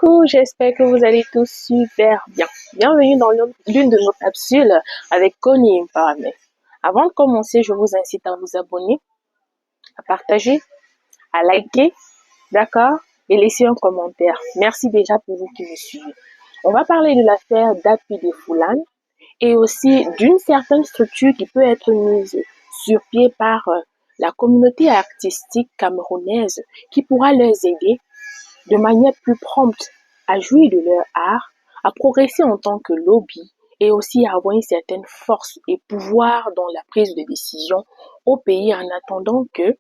Coucou, j'espère que vous allez tous super bien. Bienvenue dans l'une de nos capsules avec Connie Empowerment. Avant de commencer, je vous incite à vous abonner, à partager, à liker, d'accord, et laisser un commentaire. Merci déjà pour vous qui me suivez. On va parler de l'affaire d'Api de Foulane et aussi d'une certaine structure qui peut être mise sur pied par la communauté artistique camerounaise qui pourra les aider de manière plus prompte à jouir de leur art, à progresser en tant que lobby et aussi à avoir une certaine force et pouvoir dans la prise de décision au pays en attendant que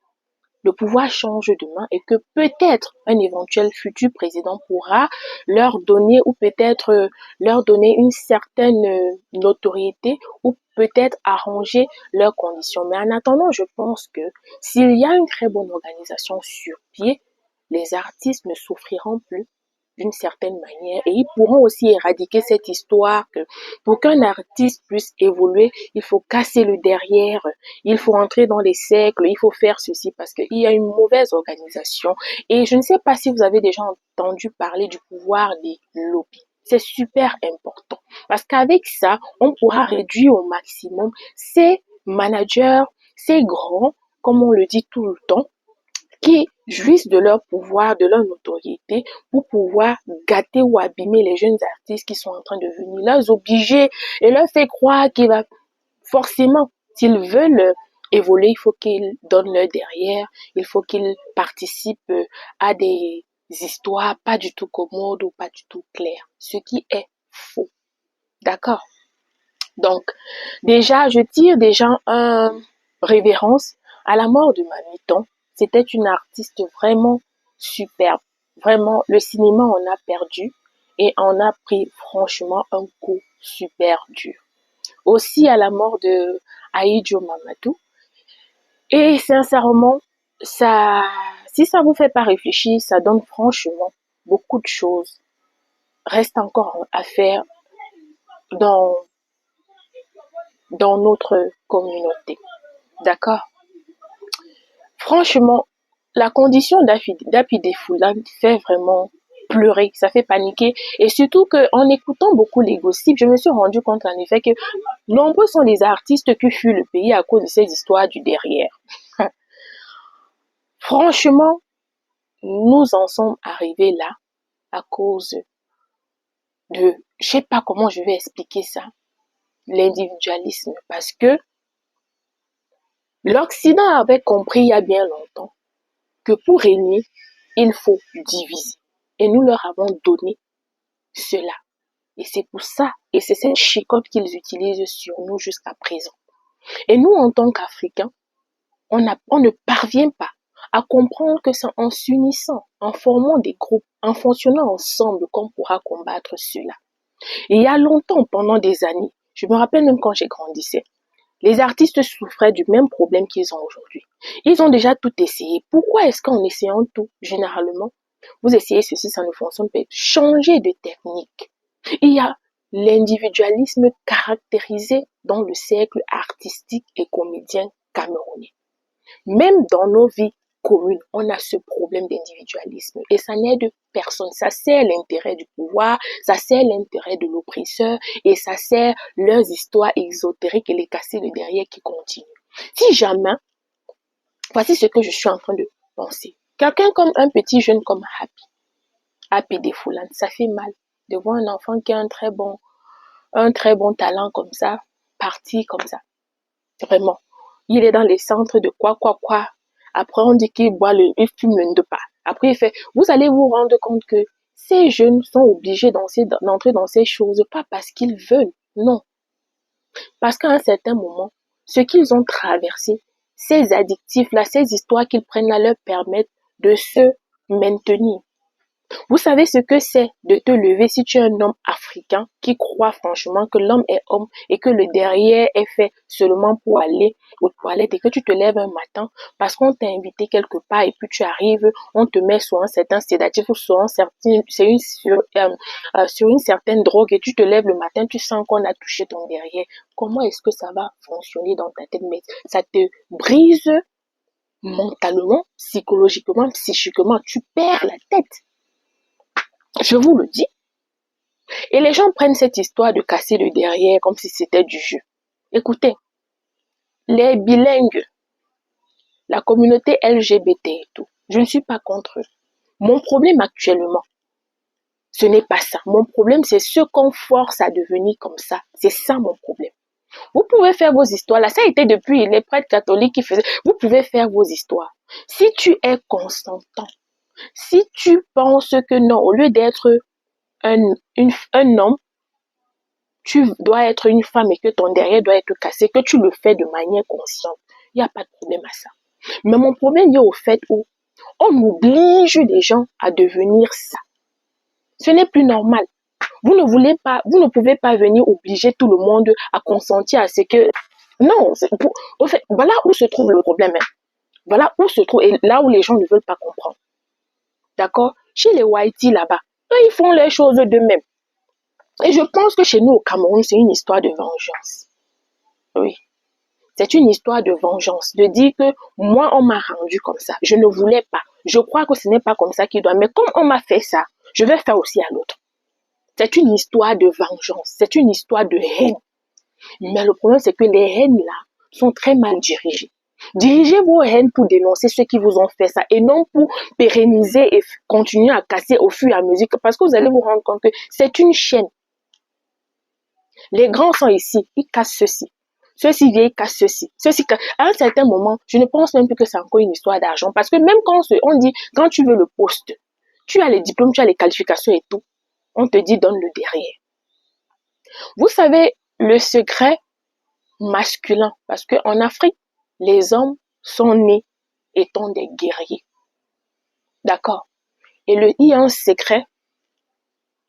le pouvoir change de main et que peut-être un éventuel futur président pourra leur donner ou peut-être leur donner une certaine notoriété ou peut-être arranger leurs conditions. Mais en attendant, je pense que s'il y a une très bonne organisation sur pied, les artistes ne souffriront plus d'une certaine manière et ils pourront aussi éradiquer cette histoire que pour qu'un artiste puisse évoluer, il faut casser le derrière, il faut entrer dans les cercles, il faut faire ceci parce qu'il y a une mauvaise organisation. Et je ne sais pas si vous avez déjà entendu parler du pouvoir des lobbies. C'est super important parce qu'avec ça, on pourra réduire au maximum ces managers, ces grands, comme on le dit tout le temps, qui jouissent de leur pouvoir, de leur notoriété pour pouvoir gâter ou abîmer les jeunes artistes qui sont en train de venir, les obliger et leur faire croire qu'il va forcément, s'ils veulent évoluer, il faut qu'ils donnent leur derrière, il faut qu'ils participent à des histoires pas du tout commodes ou pas du tout claires, ce qui est faux. D'accord? Donc, déjà, je tire déjà un révérence à la mort de Mamie Ton. C'était une artiste vraiment superbe. Vraiment, le cinéma en a perdu et en a pris franchement un coup super dur. Aussi à la mort de Aïdjo Mamadou. Et sincèrement, ça, si ça vous fait pas réfléchir, ça donne franchement beaucoup de choses. Reste encore à faire dans, dans notre communauté. D'accord? Franchement, la condition d'Api Foulane fait vraiment pleurer, ça fait paniquer. Et surtout qu'en écoutant beaucoup les gossips, je me suis rendu compte en effet que nombreux sont les artistes qui fuient le pays à cause de ces histoires du derrière. Franchement, nous en sommes arrivés là à cause de, je sais pas comment je vais expliquer ça, l'individualisme. Parce que l'Occident avait compris il y a bien longtemps que pour régner, il faut diviser. Et nous leur avons donné cela. Et c'est pour ça, et c'est cette chicotte qu'ils utilisent sur nous jusqu'à présent. Et nous, en tant qu'Africains, on ne parvient pas à comprendre que c'est en s'unissant, en formant des groupes, en fonctionnant ensemble qu'on pourra combattre cela. Et il y a longtemps, pendant des années, je me rappelle même quand j'ai grandissais, les artistes souffraient du même problème qu'ils ont aujourd'hui. Ils ont déjà tout essayé. Pourquoi est-ce qu'en essayant tout, généralement, vous essayez ceci, ça ne fonctionne pas? Changer de technique. Il y a l'individualisme caractérisé dans le cercle artistique et comédien camerounais. Même dans nos vies communes, on a ce problème d'individualisme et ça n'aide personne. Ça sert l'intérêt du pouvoir, ça sert l'intérêt de l'oppresseur et ça sert leurs histoires exotériques et les casser le derrière qui continuent. Si jamais, voici ce que je suis en train de penser. Quelqu'un comme un petit jeune comme Happy des Foulane, ça fait mal de voir un enfant qui a un très bon talent comme ça, parti comme ça. Vraiment. Il est dans les centres de quoi. Après, on dit qu'il il fume le pas. Après, il fait, vous allez vous rendre compte que ces jeunes sont obligés d'entrer dans ces choses, pas parce qu'ils veulent, non. Parce qu'à un certain moment, ce qu'ils ont traversé, ces addictifs-là, ces histoires qu'ils prennent là leur permettent de se maintenir. Vous savez ce que c'est de te lever si tu es un homme africain qui croit franchement que l'homme est homme et que le derrière est fait seulement pour aller aux toilettes et que tu te lèves un matin parce qu'on t'a invité quelque part et puis tu arrives, on te met sur un certain sédatif ou sur sur une certaine drogue et tu te lèves le matin, tu sens qu'on a touché ton derrière. Comment est-ce que ça va fonctionner dans ta tête? Mais ça te brise mentalement, psychologiquement, psychiquement, tu perds la tête. Je vous le dis. Et les gens prennent cette histoire de casser le derrière comme si c'était du jeu. Écoutez, les bilingues, la communauté LGBT et tout, je ne suis pas contre eux. Mon problème actuellement, ce n'est pas ça. Mon problème, c'est ce qu'on force à devenir comme ça. C'est ça mon problème. Vous pouvez faire vos histoires. Là, ça a été depuis les prêtres catholiques qui faisaient. Vous pouvez faire vos histoires. Si tu es consentant, si tu penses que non, au lieu d'être un homme, tu dois être une femme et que ton derrière doit être cassé, que tu le fais de manière consciente, il n'y a pas de problème à ça. Mais mon problème est au fait où on oblige les gens à devenir ça. Ce n'est plus normal. Vous ne pouvez pas venir obliger tout le monde à consentir à ce que... Non, au fait, voilà où se trouve le problème. Hein. Voilà où se trouve, et là où les gens ne veulent pas comprendre. D'accord? Chez les Whitey là-bas, eux, ils font les choses d'eux-mêmes. Et je pense que chez nous au Cameroun, c'est une histoire de vengeance. Oui. C'est une histoire de vengeance. De dire que moi, on m'a rendu comme ça. Je ne voulais pas. Je crois que ce n'est pas comme ça qu'il doit. Mais comme on m'a fait ça, je vais faire aussi à l'autre. C'est une histoire de vengeance. C'est une histoire de haine. Mais le problème, c'est que les haines-là sont très mal dirigées. Dirigez vos haines pour dénoncer ceux qui vous ont fait ça et non pour pérenniser et continuer à casser au fur et à mesure. Parce que vous allez vous rendre compte que c'est une chaîne. Les grands sont ici, ils cassent ceci. Ceux-ci viennent, ils cassent ceci. Ceux-ci cassent. À un certain moment, je ne pense même plus que c'est encore une histoire d'argent. Parce que même quand on dit, quand tu veux le poste, tu as les diplômes, tu as les qualifications et tout, on te dit donne le derrière. Vous savez, le secret masculin, parce qu'en Afrique, les hommes sont nés étant des guerriers. D'accord? Et il y a un secret,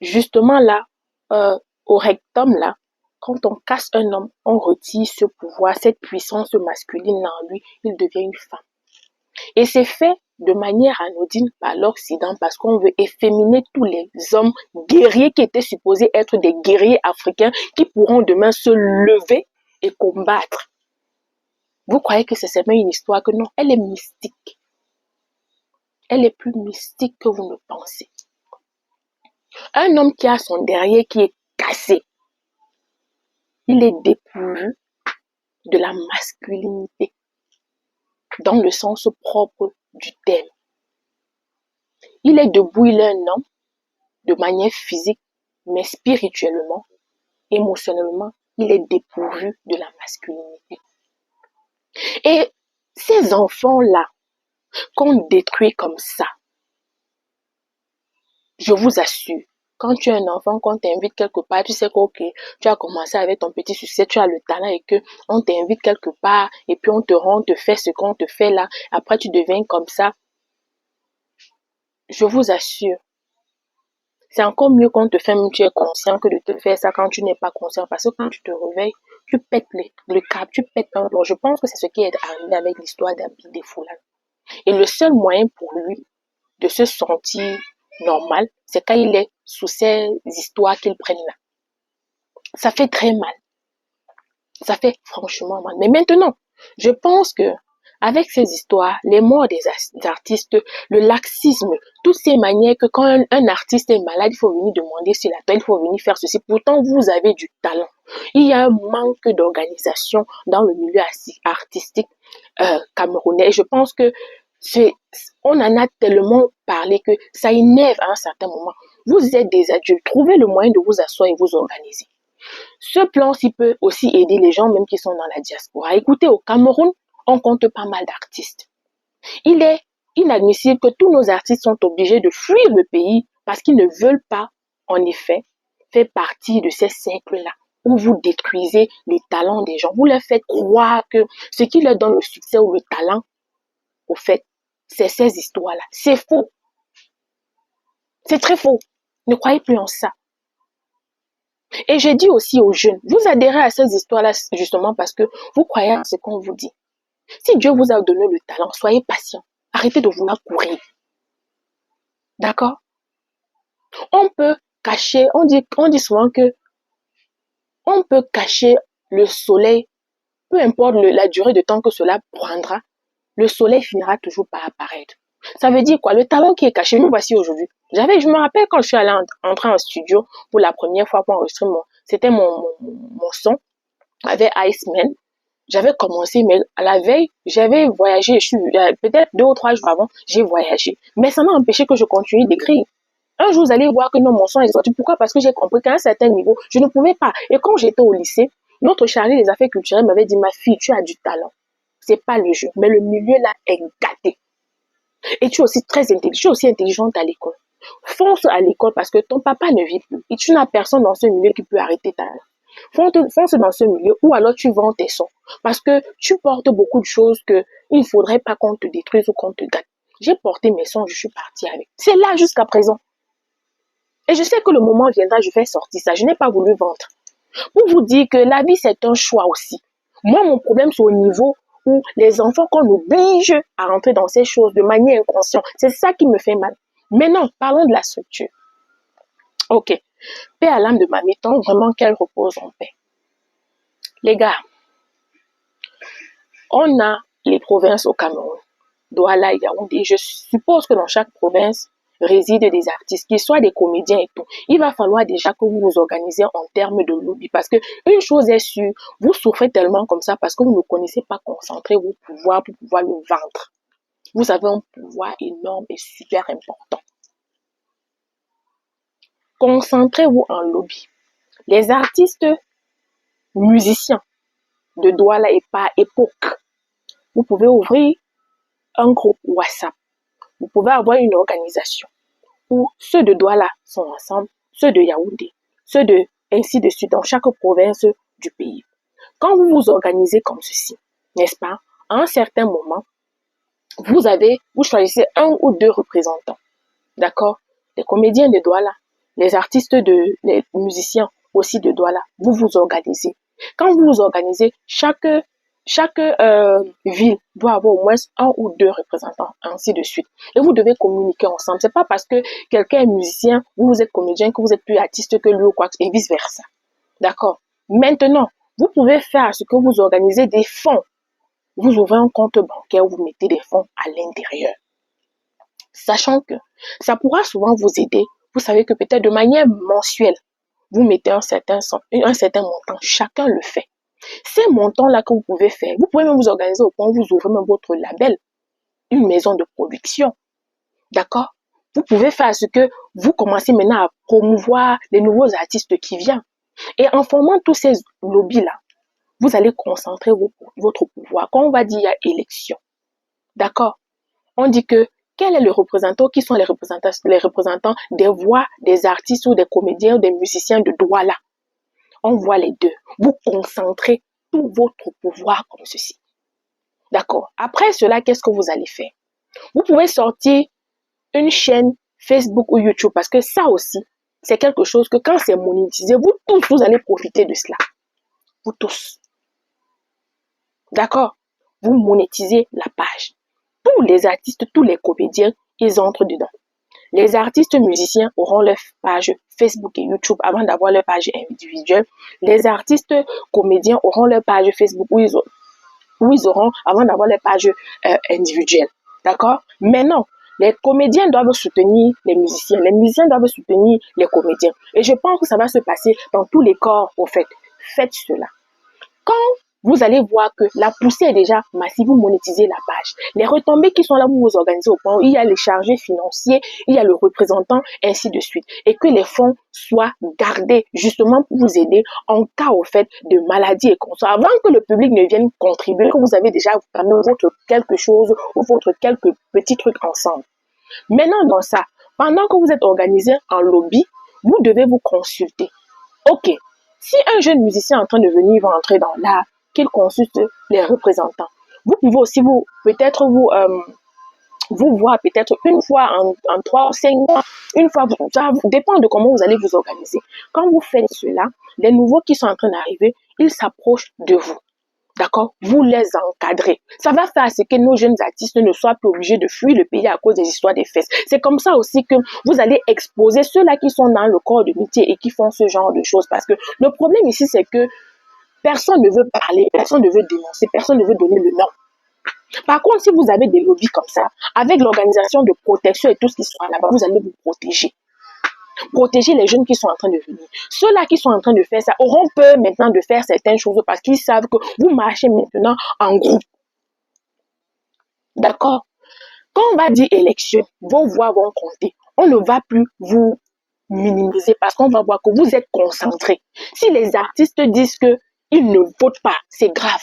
justement là, au rectum là, quand on casse un homme, on retire ce pouvoir, cette puissance masculine en lui, il devient une femme. Et c'est fait de manière anodine par l'Occident parce qu'on veut efféminer tous les hommes guerriers qui étaient supposés être des guerriers africains qui pourront demain se lever et combattre. Vous croyez que c'est seulement une histoire? Que non, elle est mystique. Elle est plus mystique que vous ne pensez. Un homme qui a son derrière qui est cassé, il est dépourvu de la masculinité dans le sens propre du terme. Il est debout, il est un homme de manière physique, mais spirituellement, émotionnellement, il est dépourvu de la masculinité. Et ces enfants-là, qu'on détruit comme ça, je vous assure, quand tu es un enfant, qu'on t'invite quelque part, tu sais que ok, tu as commencé avec ton petit succès, tu as le talent et que on t'invite quelque part et puis on te fait ce qu'on te fait là, après tu deviens comme ça. Je vous assure, c'est encore mieux qu'on te fait même tu es conscient que de te faire ça quand tu n'es pas conscient parce que quand tu te réveilles, tu pètes le câble, tu pètes un plomb. Je pense que c'est ce qui est arrivé avec l'histoire d'Abdi Desfoulane. Et le seul moyen pour lui de se sentir normal, c'est quand il est sous ces histoires qu'il prenne là. Ça fait très mal. Ça fait franchement mal. Mais maintenant, je pense que avec ces histoires, les morts des artistes, le laxisme, toutes ces manières que quand un artiste est malade, il faut venir demander sur la toile, il faut venir faire ceci. Pourtant, vous avez du talent. Il y a un manque d'organisation dans le milieu artistique camerounais. Et je pense que on en a tellement parlé que ça énerve à un certain moment. Vous êtes des adultes, trouvez le moyen de vous asseoir et vous organiser. Ce plan-ci peut aussi aider les gens même qui sont dans la diaspora. Écoutez, au Cameroun, on compte pas mal d'artistes. Il est inadmissible que tous nos artistes sont obligés de fuir le pays parce qu'ils ne veulent pas, en effet, faire partie de ces cercles-là où vous détruisez les talents des gens. Vous leur faites croire que ce qui leur donne le succès ou le talent, au fait, c'est ces histoires-là. C'est faux. C'est très faux. Ne croyez plus en ça. Et je dis aussi aux jeunes, vous adhérez à ces histoires-là justement parce que vous croyez à ce qu'on vous dit. Si Dieu vous a donné le talent, soyez patient. Arrêtez de vouloir courir. D'accord? On peut cacher, on dit souvent que on peut cacher le soleil, peu importe la durée de temps que cela prendra, le soleil finira toujours par apparaître. Ça veut dire quoi? Le talent qui est caché, nous voici aujourd'hui. Je me rappelle quand je suis allée entrer en studio pour la première fois pour enregistrer c'était mon son avec Iceman. J'avais commencé, mais à la veille, j'avais voyagé. Peut-être 2 ou 3 jours avant, j'ai voyagé. Mais ça m'a empêché que je continue d'écrire. Un jour, vous allez voir que non, mon son est sorti. Pourquoi? Parce que j'ai compris qu'à un certain niveau, je ne pouvais pas. Et quand j'étais au lycée, notre chargé des affaires culturelles m'avait dit, ma fille, tu as du talent. C'est pas le jeu, mais le milieu là est gâté. Et tu es aussi très intelligente, tu es aussi intelligente à l'école. Fonce à l'école parce que ton papa ne vit plus. Et tu n'as personne dans ce milieu qui peut arrêter ta fonce dans ce milieu ou alors tu vends tes sons. Parce que tu portes beaucoup de choses que il ne faudrait pas qu'on te détruise ou qu'on te gâte. J'ai porté mes sons, je suis partie avec. C'est là jusqu'à présent. Et je sais que le moment viendra, je vais sortir ça. Je n'ai pas voulu vendre. Pour vous dire que la vie, c'est un choix aussi. Moi, mon problème, c'est au niveau où les enfants qu'on oblige à rentrer dans ces choses de manière inconsciente. C'est ça qui me fait mal. Maintenant, parlons de la structure. Ok. Paix à l'âme de Mamie, tant vraiment qu'elle repose en paix. Les gars, on a les provinces au Cameroun, Douala et Yaoundé. Je suppose que dans chaque province résident des artistes, qu'ils soient des comédiens et tout. Il va falloir déjà que vous vous organisez en termes de lobby. Parce que une chose est sûre, vous souffrez tellement comme ça parce que vous ne connaissez pas concentrer vos pouvoirs pour pouvoir le vendre. Vous avez un pouvoir énorme et super important. Concentrez-vous en lobby. Les artistes musiciens de Douala et par époque, vous pouvez ouvrir un groupe WhatsApp. Vous pouvez avoir une organisation où ceux de Douala sont ensemble, ceux de Yaoundé, ceux de ainsi de suite dans chaque province du pays. Quand vous vous organisez comme ceci, n'est-ce pas, à un certain moment, vous choisissez 1 ou 2 représentants. D'accord? Les comédiens de Douala, les musiciens aussi de Douala, vous vous organisez. Quand vous vous organisez, chaque ville doit avoir au moins 1 ou 2 représentants, ainsi de suite. Et vous devez communiquer ensemble. C'est pas parce que quelqu'un est musicien, vous êtes comédien, que vous êtes plus artiste que lui ou quoi, et vice versa. D'accord? Maintenant, vous pouvez faire ce que vous organisez des fonds. Vous ouvrez un compte bancaire où vous mettez des fonds à l'intérieur. Sachant que ça pourra souvent vous aider. Vous savez que peut-être de manière mensuelle, vous mettez un certain montant. Chacun le fait. Ces montants-là que vous pouvez faire, vous pouvez même vous organiser au point où vous ouvrez même votre label, une maison de production. D'accord? Vous pouvez faire ce que vous commencez maintenant à promouvoir les nouveaux artistes qui viennent. Et en formant tous ces lobbies-là, vous allez concentrer votre pouvoir. Quand on va dire il y a élection, d'accord? On dit que quel est le représentant, qui sont les représentants des voix des artistes ou des comédiens ou des musiciens de Douala. On voit les deux. Vous concentrez tout votre pouvoir comme ceci. D'accord. Après cela, qu'est-ce que vous allez faire? Vous pouvez sortir une chaîne Facebook ou YouTube parce que ça aussi, c'est quelque chose que quand c'est monétisé, vous tous, vous allez profiter de cela. Vous tous. D'accord? Vous monétisez la page. Tous les artistes, tous les comédiens, ils entrent dedans. Les artistes musiciens auront leur page Facebook et YouTube avant d'avoir leur page individuelle. Les artistes comédiens auront leur page Facebook où ils auront avant d'avoir leur page individuelle. D'accord? Maintenant, les comédiens doivent soutenir les musiciens doivent soutenir les comédiens. Et je pense que ça va se passer dans tous les corps, au fait. Faites cela. Quand vous allez voir que la poussée est déjà massive, vous monétisez la page. Les retombées qui sont là, vous vous organisez au point où il y a les chargés financiers, il y a le représentant, ainsi de suite. Et que les fonds soient gardés justement pour vous aider en cas au fait de maladie et comme ça. Avant que le public ne vienne contribuer, que vous avez déjà votre quelque chose ou votre quelques petits trucs ensemble. Maintenant, dans ça, pendant que vous êtes organisé en lobby, vous devez vous consulter. Ok, si un jeune musicien est en train de venir, va entrer dans l'art, qu'il consulte les représentants. Vous pouvez aussi peut-être vous voir peut-être une fois en 3 ou 5 mois, une fois, ça dépend de comment vous allez vous organiser. Quand vous faites cela, les nouveaux qui sont en train d'arriver, ils s'approchent de vous. D'accord? Vous les encadrez. Ça va faire ce que nos jeunes artistes ne soient plus obligés de fuir le pays à cause des histoires des fesses. C'est comme ça aussi que vous allez exposer ceux-là qui sont dans le corps de métier et qui font ce genre de choses. Parce que le problème ici, c'est que personne ne veut parler, personne ne veut dénoncer, personne ne veut donner le nom. Par contre, si vous avez des lobbies comme ça, avec l'organisation de protection et tout ce qui sera là-bas, vous allez vous protéger. Protéger les jeunes qui sont en train de venir. Ceux-là qui sont en train de faire ça auront peur maintenant de faire certaines choses parce qu'ils savent que vous marchez maintenant en groupe. D'accord? Quand on va dire élection, vos voix vont compter. On ne va plus vous minimiser parce qu'on va voir que vous êtes concentrés. Si les artistes disent qu'ils ne votent pas, c'est grave.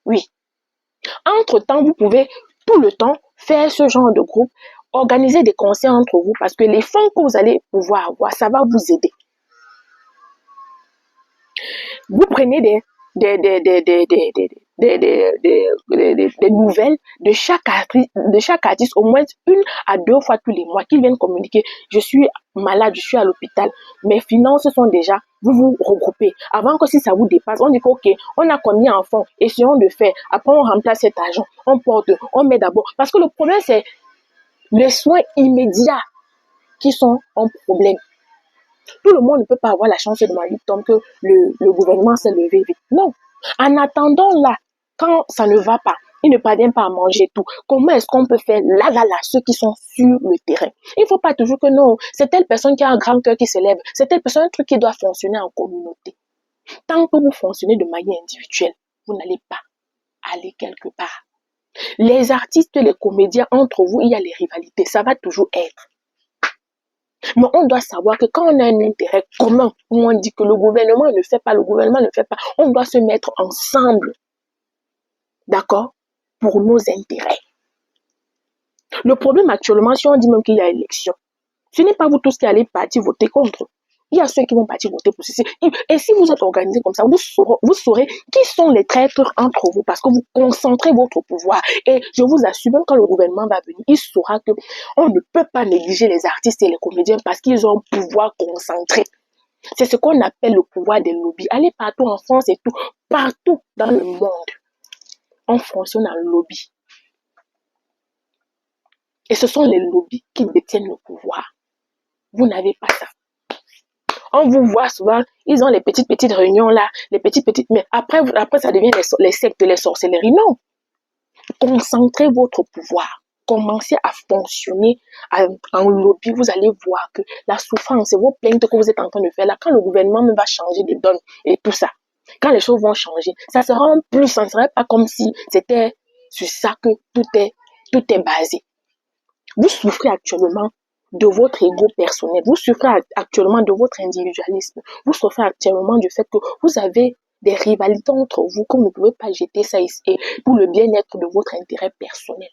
Oui. Entre-temps, vous pouvez tout le temps faire ce genre de groupe, organiser des concerts entre vous parce que les fonds que vous allez pouvoir avoir, ça va vous aider. Vous prenez des nouvelles de chaque artiste au moins 1 à 2 fois tous les mois qu'ils viennent communiquer. Je suis malade, je suis à l'hôpital. Mes finances sont déjà, vous vous regroupez. Avant que si ça vous dépasse, on dit ok, on a combien en fonds, essayons de faire. Après, on remplace cet argent, on porte, on met d'abord. Parce que le problème, c'est les soins immédiats qui sont un problème. Tout le monde ne peut pas avoir la chance de demander tant que le gouvernement s'est levé vite. Non. En attendant là, quand ça ne va pas, il ne parvient pas à manger tout. Comment est-ce qu'on peut faire là, ceux qui sont sur le terrain? Il ne faut pas toujours que non, c'est telle personne qui a un grand cœur qui s'élève, c'est telle personne, un truc qui doit fonctionner en communauté. Tant que vous fonctionnez de manière individuelle, vous n'allez pas aller quelque part. Les artistes, les comédiens, entre vous, il y a les rivalités, ça va toujours être. Mais on doit savoir que quand on a un intérêt commun, où on dit que le gouvernement ne fait pas, on doit se mettre ensemble, d'accord, pour nos intérêts. Le problème actuellement, si on dit même qu'il y a élection, ce n'est pas vous tous qui allez partir voter contre. Il y a ceux qui vont partir voter pour ceci. Et si vous êtes organisés comme ça, vous saurez qui sont les traîtres entre vous parce que vous concentrez votre pouvoir. Et je vous assure, même quand le gouvernement va venir, il saura que on ne peut pas négliger les artistes et les comédiens parce qu'ils ont un pouvoir concentré. C'est ce qu'on appelle le pouvoir des lobbies. Allez partout en France et tout, partout dans le monde, on fonctionne en lobby. Et ce sont les lobbies qui détiennent le pouvoir. Vous n'avez pas ça. On vous voit souvent, ils ont les petites réunions là, les petites, mais après ça devient les sectes, les sorcelleries. Non. Concentrez votre pouvoir. Commencez à fonctionner en lobby. Vous allez voir que la souffrance et vos plaintes que vous êtes en train de faire là, quand le gouvernement va changer de donne et tout ça, quand les choses vont changer, ça sera en plus, ça ne serait pas comme si c'était sur ça que tout est basé. Vous souffrez actuellement de votre ego personnel. Vous souffrez actuellement de votre individualisme. Vous souffrez actuellement du fait que vous avez des rivalités entre vous, que vous ne pouvez pas jeter ça ici pour le bien-être de votre intérêt personnel.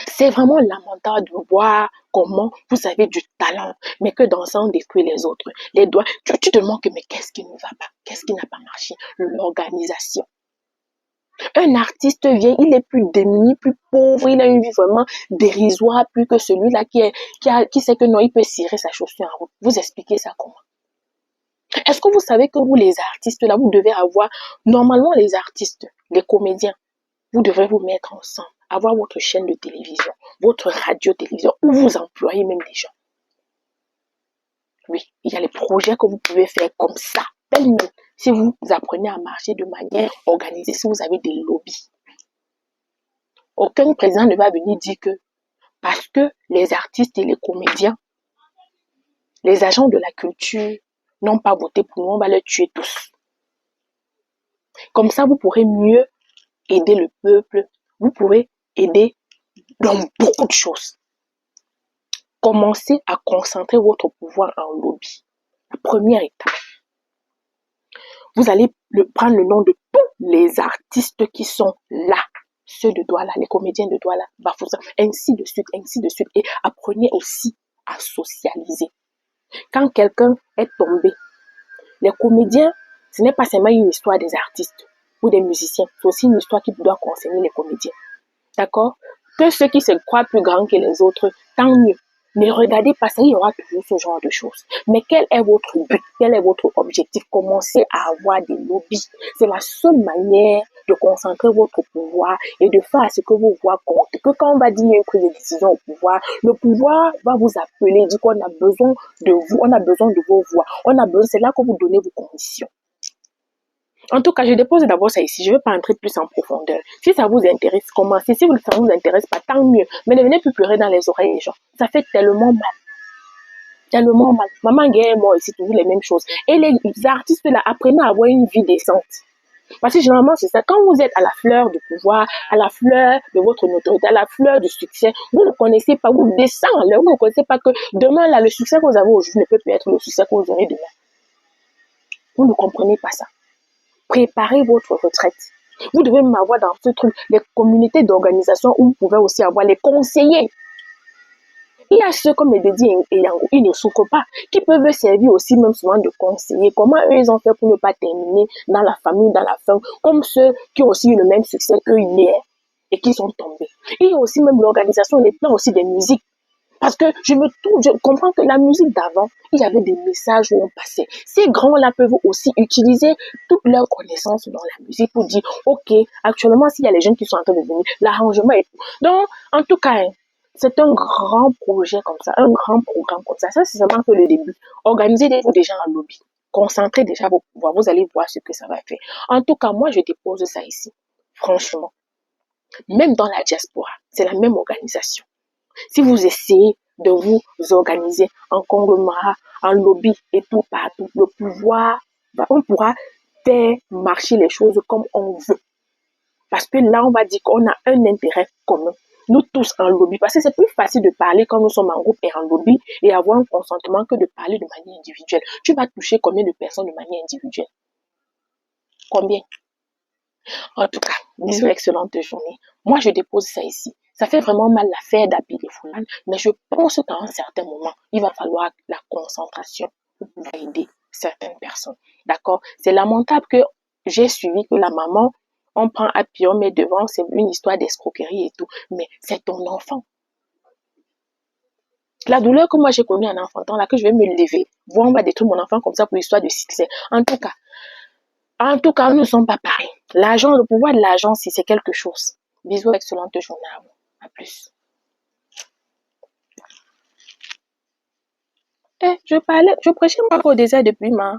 C'est vraiment lamentable de voir comment vous avez du talent, mais que dans ça, on détruit les autres. Les doigts, tu te demandes mais qu'est-ce qui ne va pas? Qu'est-ce qui n'a pas marché? L'organisation. Un artiste vient, il est plus démuni, plus pauvre, il a une vie vraiment dérisoire, plus que celui-là qui sait que non, il peut cirer sa chaussure en route. Vous expliquez ça comment? Est-ce que vous savez que vous, les artistes, là, vous devez avoir, normalement les artistes, les comédiens, vous devrez vous mettre ensemble, avoir votre chaîne de télévision, votre radio-télévision, où vous employez même des gens. Oui, il y a les projets que vous pouvez faire comme ça, tellement. Si vous apprenez à marcher de manière organisée, si vous avez des lobbies. Aucun président ne va venir dire que parce que les artistes et les comédiens, les agents de la culture n'ont pas voté pour nous, on va les tuer tous. Comme ça, vous pourrez mieux aider le peuple. Vous pourrez aider dans beaucoup de choses. Commencez à concentrer votre pouvoir en lobby. La première étape. Vous allez prendre le nom de tous les artistes qui sont là. Ceux de Douala, les comédiens de Douala, Bafoussam, ainsi de suite. Et apprenez aussi à socialiser. Quand quelqu'un est tombé, les comédiens, ce n'est pas seulement une histoire des artistes ou des musiciens, c'est aussi une histoire qui doit concerner les comédiens. D'accord? Que ceux qui se croient plus grands que les autres, tant mieux. Ne regardez pas ça, il y aura toujours ce genre de choses. Mais quel est votre but? Quel est votre objectif? Commencez à avoir des lobbies. C'est la seule manière de concentrer votre pouvoir et de faire ce que vos voix comptent. Que quand on va dire une prise de décision au pouvoir, le pouvoir va vous appeler, dit qu'on a besoin de vous, on a besoin de vos voix. C'est là que vous donnez vos conditions. En tout cas, je dépose d'abord ça ici. Je ne veux pas entrer plus en profondeur. Si ça vous intéresse, commencez. Si ça ne vous intéresse pas, tant mieux. Mais ne venez plus pleurer dans les oreilles des gens. Ça fait tellement mal. Tellement mal. Maman Guerre, moi, c'est toujours les mêmes choses. Et les artistes, là, apprenez à avoir une vie décente. Parce que généralement, c'est ça. Quand vous êtes à la fleur du pouvoir, à la fleur de votre notoriété, à la fleur du succès, vous ne connaissez pas, vous descendez, vous ne connaissez pas que demain, là, le succès que vous avez aujourd'hui ne peut plus être le succès que vous aurez demain. Vous ne comprenez pas ça. Préparez votre retraite. Vous devez même avoir dans ce truc les communautés d'organisation où vous pouvez aussi avoir les conseillers. Il y a ceux comme les Dédi et Yango, ils ne souffrent pas, qui peuvent servir aussi même souvent de conseillers. Comment eux, ils ont fait pour ne pas terminer dans la famille, dans la faim, comme ceux qui ont aussi eu le même succès qu'eux hier et qui sont tombés. Il y a aussi même l'organisation, les plans aussi des musiques. Parce que je comprends que la musique d'avant, il y avait des messages où on passait. Ces grands-là peuvent aussi utiliser toutes leurs connaissances dans la musique pour dire, OK, actuellement, s'il y a les jeunes qui sont en train de venir, l'arrangement et tout. Donc, en tout cas, c'est un grand projet comme ça, un grand programme comme ça. Ça, c'est seulement que le début. Organisez-vous déjà en lobby. Concentrez déjà vos pouvoirs. Vous allez voir ce que ça va faire. En tout cas, moi, je dépose ça ici. Franchement. Même dans la diaspora, c'est la même organisation. Si vous essayez de vous organiser en conglomérat, en lobby et tout partout, le pouvoir, on pourra faire marcher les choses comme on veut. Parce que là, on va dire qu'on a un intérêt commun. Nous tous en lobby. Parce que c'est plus facile de parler quand nous sommes en groupe et en lobby et avoir un consentement que de parler de manière individuelle. Tu vas toucher combien de personnes de manière individuelle? Combien? En tout cas, bisous, excellente journée. Moi, je dépose ça ici. Ça fait vraiment mal l'affaire d'appeler Foulane, mais je pense qu'à un certain moment, il va falloir la concentration pour pouvoir aider certaines personnes. D'accord? C'est lamentable que j'ai suivi que la maman, on prend appui, on met devant, c'est une histoire d'escroquerie et tout, mais c'est ton enfant. La douleur que moi j'ai connue en enfantant, là, que je vais me lever, voir on va détruire mon enfant comme ça pour l'histoire de succès. En tout cas, nous ne sommes pas pareils. L'argent, le pouvoir de l'argent, si c'est quelque chose. Bisous, excellente journée à vous. À plus. Je prêchais moi au désert depuis ma.